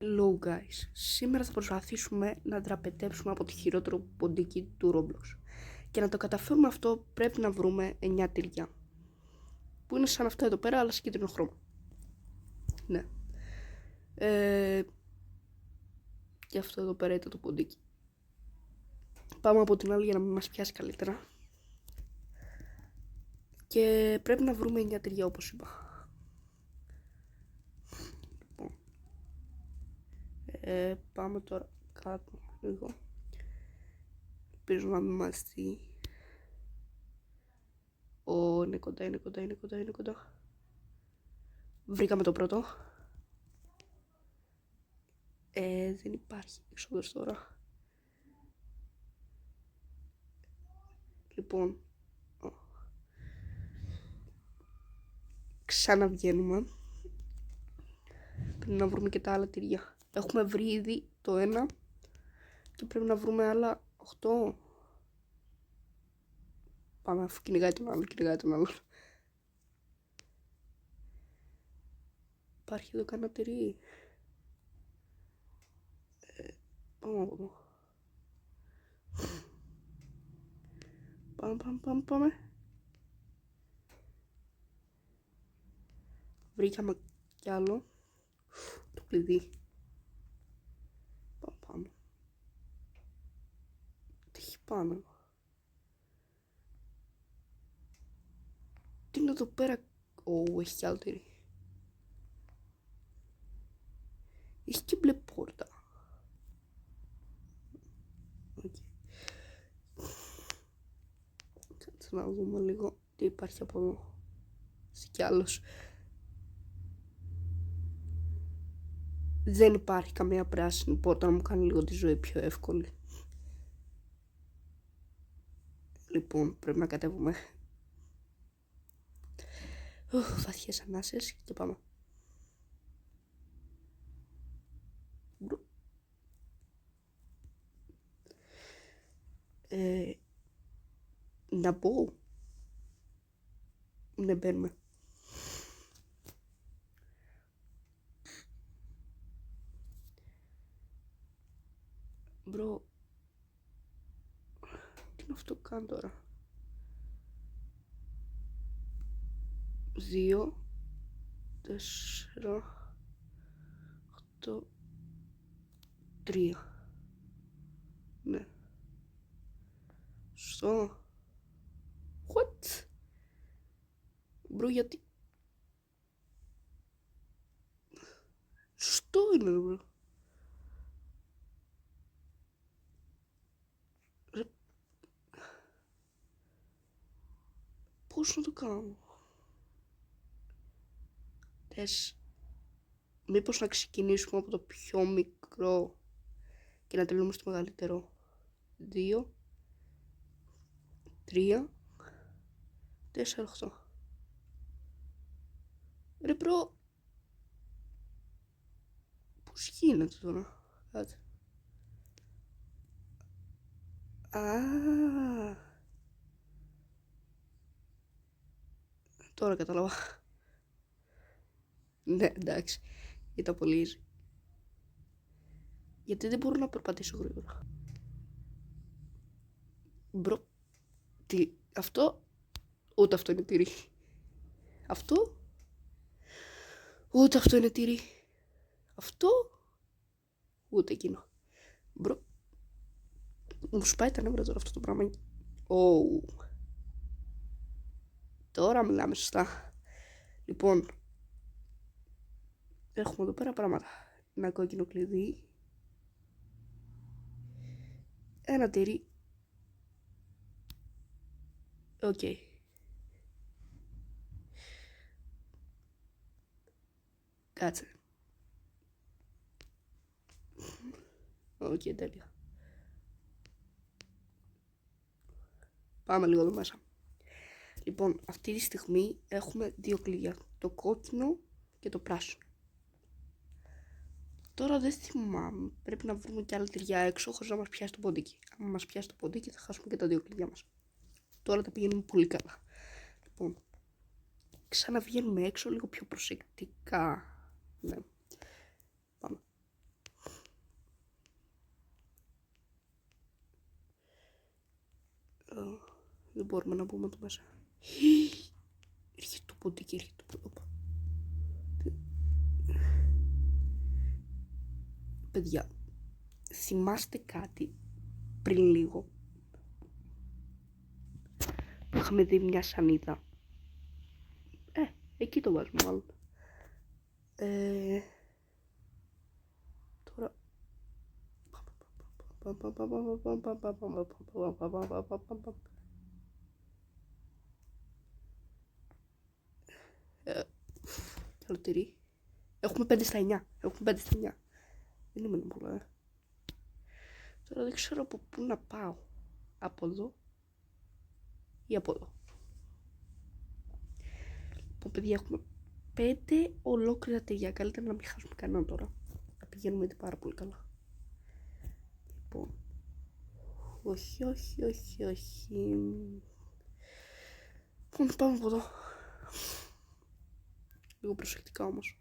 Hello guys, σήμερα θα προσπαθήσουμε να δραπετεύσουμε από το χειρότερο ποντίκι του Roblox. Και να το καταφέρουμε αυτό πρέπει να βρούμε 9 τυριά. Που είναι σαν αυτά εδώ πέρα αλλά σε κίτρινο χρώμα. Ναι. Και αυτό εδώ πέρα ήταν το ποντίκι. Πάμε από την άλλη για να μην μας πιάσει καλύτερα. Και πρέπει να βρούμε 9 τυριά όπως είπα. Πάμε τώρα κάτω λίγο. Ελπίζω να μην μας δει. Είναι κοντά, είναι κοντά, είναι κοντά, είναι κοντά. Βρήκαμε το πρώτο. Δεν υπάρχει εξόδος τώρα. Λοιπόν, ξαναβγαίνουμε. Πρέπει να βρούμε και τα άλλα τυριά. Έχουμε βρει ήδη το ένα και πρέπει να βρούμε άλλα 8. Πάμε, αφού κυνηγάει τον άλλο, κυνηγάει τον άλλο. Υπάρχει εδώ κανένα τυρί. Πάμε από εδώ. Πάμε. Βρήκαμε κι άλλο. Το κλειδί. Πάμε. Τι έχει πάνω. Τι είναι εδώ πέρα. Έχει κι άλλο τυρί. Έχει και μπλε πόρτα. Κάτσε να δούμε λίγο τι υπάρχει από εδώ. Κι άλλος. Δεν υπάρχει καμία πράσινη πόρτα να μου κάνει λίγο τη ζωή πιο εύκολη. Λοιπόν, πρέπει να κατέβουμε. Βαθιές ανάσες και πάμε. Να πω. Ναι, μπαίνουμε. Μπρο. Τι είναι αυτό κάνω τώρα. 2, 4, 8, 3. Ναι. Σωστό. What? Μπρο, γιατί. Σωστό είναι, μπρο. Πώς να το κάνω. Μήπως να ξεκινήσουμε από το πιο μικρό και να τελειώσουμε στο μεγαλύτερο. 2, 3, 4, 8. Ρε μπρο. Πώς γίνεται τώρα. Κάτσε. Τώρα κατάλαβα. Ναι, εντάξει. Ήταν πολύ easy. Γιατί δεν μπορώ να περπατήσω γρήγορα. Μπρο. Τι. Αυτό. Ούτε αυτό είναι τυρί. Αυτό. Ούτε αυτό είναι τυρί. Αυτό. Ούτε εκείνο. Μπρο. Μου σπάει τα νεύρα τώρα αυτό το πράγμα. Τώρα μιλάμε σωστά. Λοιπόν. Έχουμε εδώ πέρα πράγματα. Ένα κόκκινο κλειδί. Ένα τυρί. Οκ. Κάτσε. Οκ, τέλεια. Πάμε λίγο εδώ μέσα. Λοιπόν, αυτή τη στιγμή έχουμε 2 κλειδιά. Το κόκκινο και το πράσινο. Τώρα δεν θυμάμαι. Πρέπει να βρούμε και άλλα τυριά έξω χωρίς να μας πιάσει το ποντίκι. Αν μας πιάσει το ποντίκι θα χάσουμε και τα 2 κλειδιά μας. Τώρα τα πηγαίνουμε πολύ καλά. Λοιπόν, ξαναβγαίνουμε έξω λίγο πιο προσεκτικά. Ναι. Πάμε. Δεν μπορούμε να μπούμε εδώ μέσα. Έρχεται το ποντίκι, έρχεται το ποντίκι. Παιδιά, θυμάστε κάτι πριν λίγο? Είχαμε δει μια σανίδα. Εκεί το βάζουμε μάλλον. Τώρα... Καλό τυρί. Έχουμε 5 στα 9. Έχουμε 5 στα 9. Δεν είμαι πολλά. Τώρα δεν ξέρω από πού να πάω. Από εδώ ή από εδώ. Λοιπόν, παιδιά, έχουμε 5 ολόκληρα τυριά. Καλύτερα να μην χάσουμε κανένα τώρα. Θα πηγαίνουμε ήδη πάρα πολύ καλά. Λοιπόν. Όχι. Λοιπόν, πάμε από εδώ. Λίγο προσεκτικά όμως.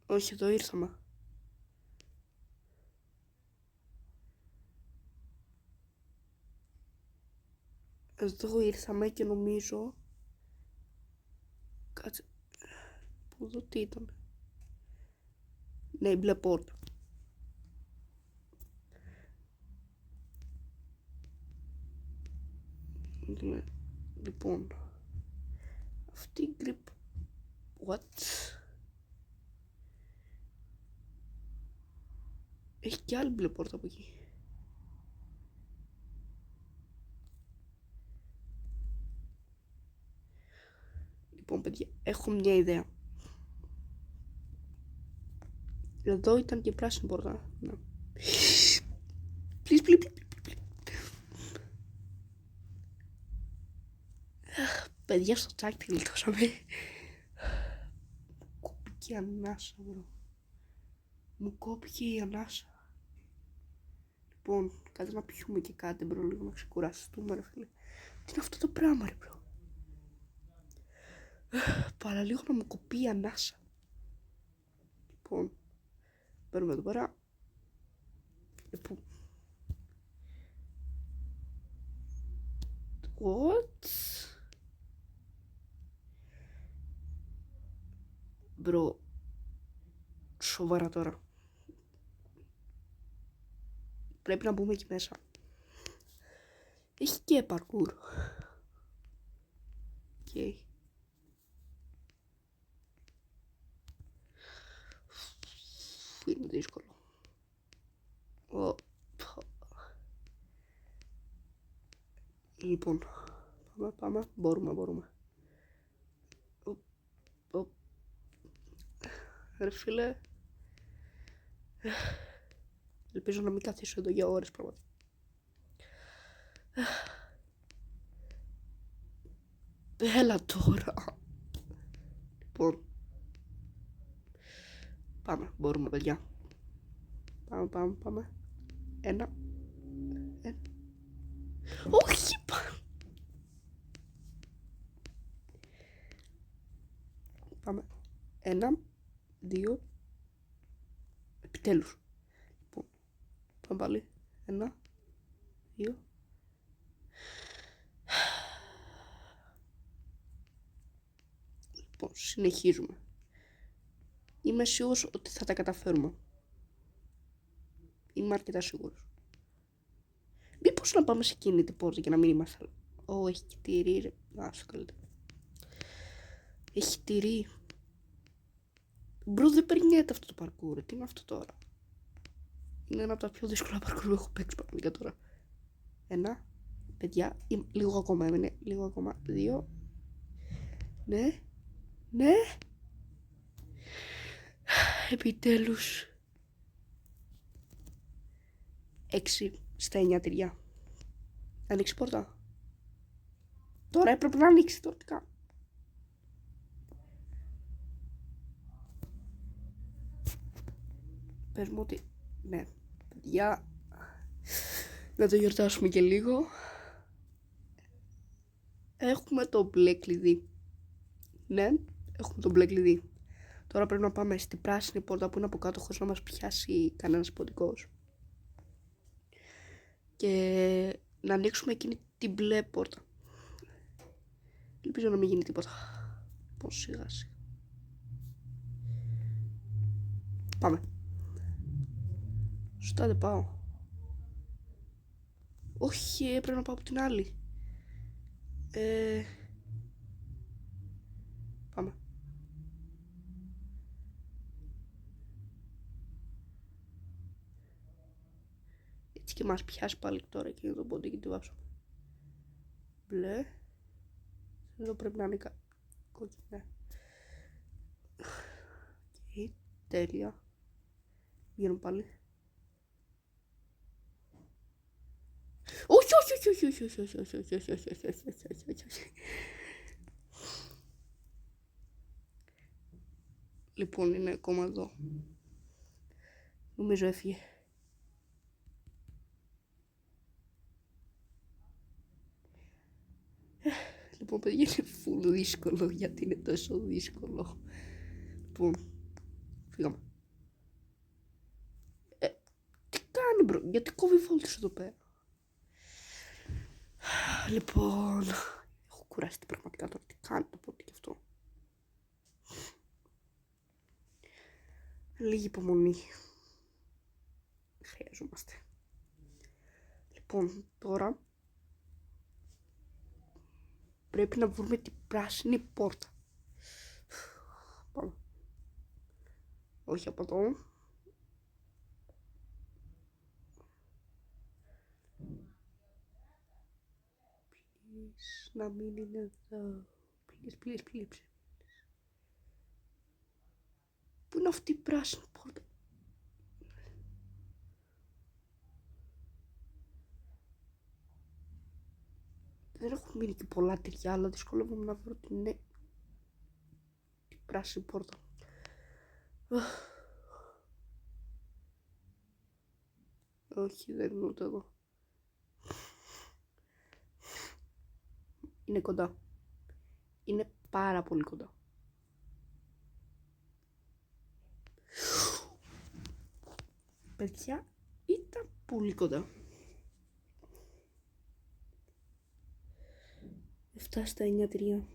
Όχι, εδώ ήρθαμε. Εδώ ήρθαμε και νομίζω... Κάτσε... Πού εδώ τι ήταν? Ναι, η μπλε πόρτα. Λοιπόν... Αυτή η grip... What? Έχει και άλλη μπλε πόρτα από εκεί. Λοιπόν, παιδιά, έχω μια ιδέα. Εδώ ήταν και πράσινη πόρτα. Ναι. Please. Παιδιά, στο τσάκι γλιτώσαμε. Μου κόπηκε η ανάσα, μπρο. Μου κόπηκε η ανάσα. Λοιπόν, κάτι να πιούμε και κάτι, μπρο, λίγο να ξεκουραστούμε, ρε φίλε. Τι είναι αυτό το πράγμα, ρε, μπρο? Παραλίγο να μου κοπεί η ανάσα. Λοιπόν, παίρνουμε εδώ πέρα. Λοιπόν. What? Μπρο, σοβαρά τώρα. Πρέπει να μπούμε εκεί μέσα. Έχει και parkour. Okay. Είναι δύσκολο. Λοιπόν, πάμε. Μπορούμε. Ρε φίλε, ελπίζω να μην καθίσω εδώ για ώρες πραγματικά. Έλα τώρα. Λοιπόν, πάμε, μπορούμε, παιδιά. Πάμε. Ένα. Όχι, πάμε. 1, 2. Επιτέλους. Λοιπόν, πάμε πάλι. 1, 2. Λοιπόν, συνεχίζουμε. Είμαι σίγουρος ότι θα τα καταφέρουμε. Είμαι αρκετά σίγουρος. Μήπως να πάμε σε εκείνη την πόρτα για να μην είμαστε... έχει τυρί, ρε. Άσο καλύτερα. Έχει τυρί. Μπρο, δεν περνιέται αυτό το parkour. Τι είναι αυτό τώρα? Είναι ένα από τα πιο δύσκολα parkour που έχω παίξει πραγματικά τώρα. 1, παιδιά, λίγο ακόμα έμεινε. Λίγο ακόμα. 2. Ναι. Επιτέλους. 6 στα 9 τυριά. Ανοίξει πόρτα. Τώρα έπρεπε να ανοίξει. Τώρα τι κάνω? Πες μου ότι... Ναι, παιδιά, να το γιορτάσουμε και λίγο. Έχουμε το μπλε κλειδί. Ναι, έχουμε το μπλε κλειδί. Τώρα πρέπει να πάμε στην πράσινη πόρτα που είναι από κάτω χωρίς να μας πιάσει κανένας ποντικός. Και να ανοίξουμε εκείνη την μπλε πόρτα. Ελπίζω να μην γίνει τίποτα. Πώς σιγά σιγά. Πάμε. Σωστά δεν πάω. Όχι, πρέπει να πάω από την άλλη. Πάμε. Έτσι και μας πιάσει πάλι τώρα εκείνο το πόντι και τη βάψαμε. Μπλε. Εδώ πρέπει να είναι κόκκινα. Okay, τέλεια. Βγαίνω πάλι. Όχι, όχι, όχι, όχι, όχι, όχι, όχι, όχι, όχι, όχι, όχι, όχι, όχι, όχι. Λοιπόν, είναι ακόμα εδώ. Νομίζω έφυγε. Λοιπόν, παιδιά, είναι φουλ δύσκολο. Γιατί είναι τόσο δύσκολο. Λοιπόν, φύγαμε. Τι κάνει, μπρο, γιατί κόβει βόλτες εδώ πέρα. Λοιπόν, έχω κουραστεί πραγματικά τώρα. Τι κάνει το πόντι και αυτό. Λίγη υπομονή. Χρειαζόμαστε. Λοιπόν, τώρα πρέπει να βρούμε την πράσινη πόρτα. Πάμε. Όχι από εδώ. Please, να μην είναι εδώ. Please, please, please. Πού είναι αυτή η πράσινη πόρτα? Δεν έχουν μείνει και πολλά τυριά, αλλά δυσκολεύομαι να βρω την πράσινη πόρτα. Όχι, δεν είναι ούτε εδώ. Είναι κοντά. Είναι πάρα πολύ κοντά. Παιδιά, ήταν πολύ κοντά. 7 στα 9 τυριά.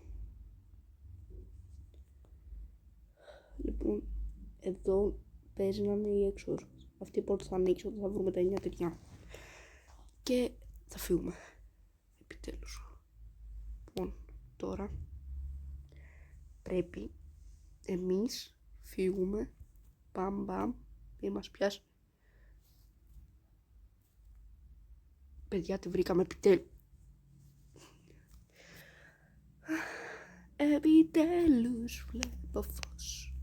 Λοιπόν, εδώ παίζει να είναι η έξοδος. Αυτή η πόρτα θα ανοίξει όταν θα βρούμε τα 9 τυριά. Και θα φύγουμε. Επιτέλους. Λοιπόν, τώρα πρέπει εμείς φύγουμε. Μπαμ μπαμ. Μην μας πιάσει. Παιδιά, τη βρήκαμε επιτέλους. Επιτέλους βλέπω φως.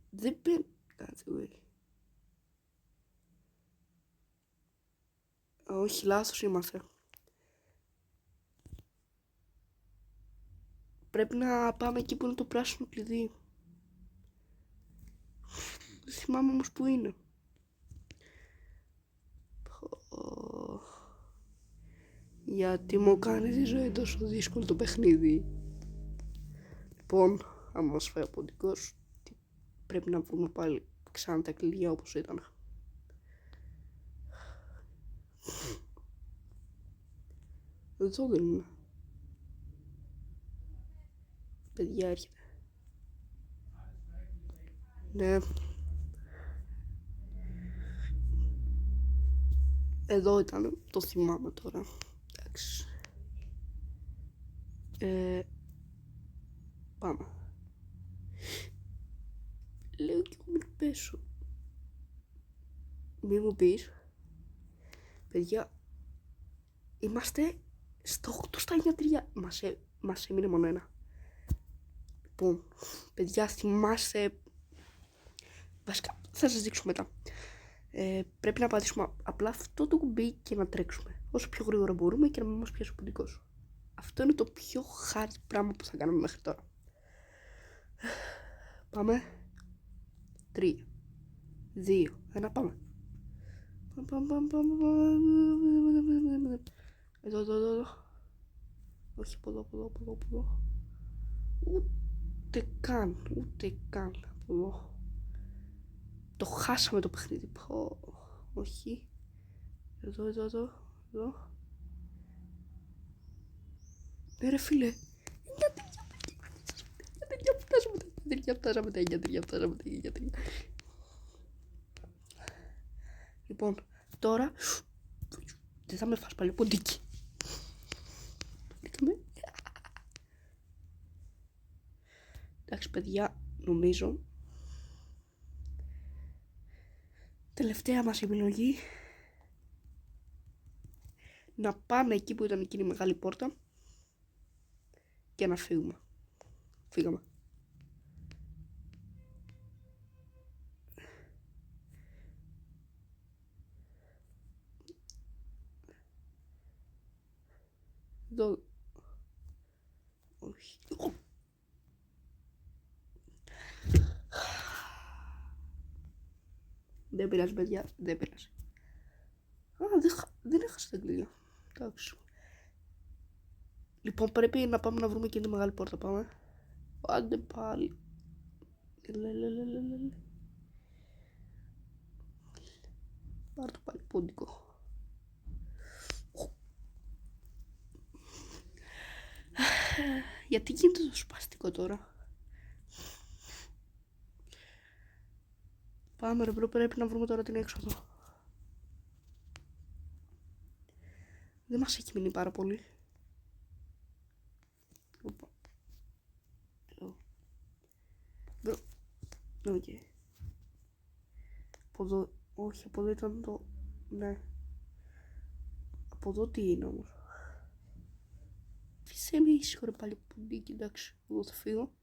Δεν παίρνει. Όχι, λάθος είμαστε. Πρέπει να πάμε εκεί που είναι το πράσινο κλειδί. Δεν θυμάμαι όμως που είναι. Γιατί μου κάνει τη ζωή τόσο δύσκολη το παιχνίδι. Λοιπόν, άμα μας φάει ο ποντικός, πρέπει να βρούμε πάλι ξανά τα κλειδιά όπως ήταν. Εδώ δεν είναι. Παιδιά, έρχεται. Ναι. Εδώ ήταν, το θυμάμαι τώρα. Εντάξει. Πάμε. Λέω κι εγώ μην πέσω. Μη μου πεις. Παιδιά, είμαστε στο 8 στα 9 μας έμεινε μόνο ένα. Λοιπόν, παιδιά, θυμάστε. Βασικά, θα σας δείξω μετά. Πρέπει να πατήσουμε απλά αυτό το κουμπί και να τρέξουμε όσο πιο γρήγορα μπορούμε και να μην μας πιάσει ο ποντικός. Αυτό είναι το πιο hard πράγμα που θα κάνουμε μέχρι τώρα. Πάμε. 3, 2, 1, πάμε. Εδώ. Όχι από εδώ, από εδώ, από εδώ, από εδώ. Ούτε καν από εδώ. Το χάσαμε το παιχνίδι. Όχι. Εδώ. Ναι ρε φίλε. Φτάσαμε τα 9. Λοιπόν, τώρα δεν θα με φας πάλι ποντίκι. Εντάξει παιδιά, νομίζω τελευταία μας επιλογή να πάμε εκεί που ήταν εκείνη η μεγάλη πόρτα και να φύγουμε. Φύγαμε. Εδώ. Όχι. Δεν πειράζει παιδιά, δεν πειράζει. Δεν έχασα τα κλειδιά. Εντάξει. Λοιπόν, πρέπει να πάμε να βρούμε εκείνη τη μεγάλη πόρτα. Πάμε. Άντε πάλι. Πάρ' το πάλι πόντικο. Γιατί γίνεται το σπαστικό τώρα? Πάμε ρε μπρο, πρέπει να βρούμε τώρα την έξοδο. Δεν μας έχει μείνει πάρα πολύ. Μπρο, οκ. Από εδώ, όχι, από εδώ ήταν το, ναι. Από εδώ τι είναι όμως? Φυσέ με ήσυχο ρε πάλι ποντίκι, εντάξει, εγώ θα φύγω.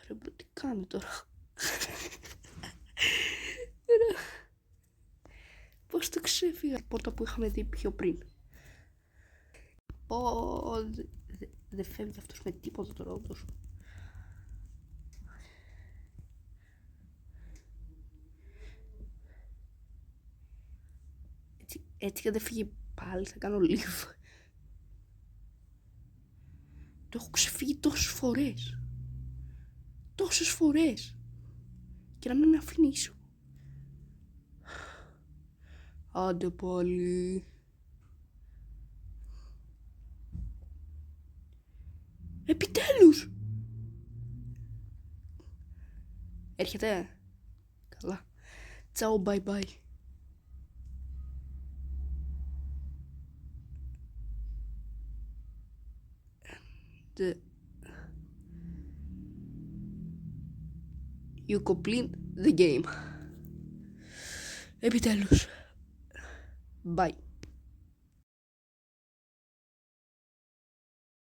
Ρε μπρο, τι κάνει τώρα? Πώς το ξέφυγα? Η πόρτα που είχαμε δει πιο πριν. Δεν φεύγει αυτός με τίποτα τώρα όντως. Έτσι και δεν φύγει πάλι θα κάνω leave. Το έχω ξεφύγει τόσες φορές και να μην με αφήνει ήσυχο. Άντε πάλι. Επιτέλους. Έρχεται. Καλά. Τσάου, bye bye. You complete the game. Επιτέλους. Bye.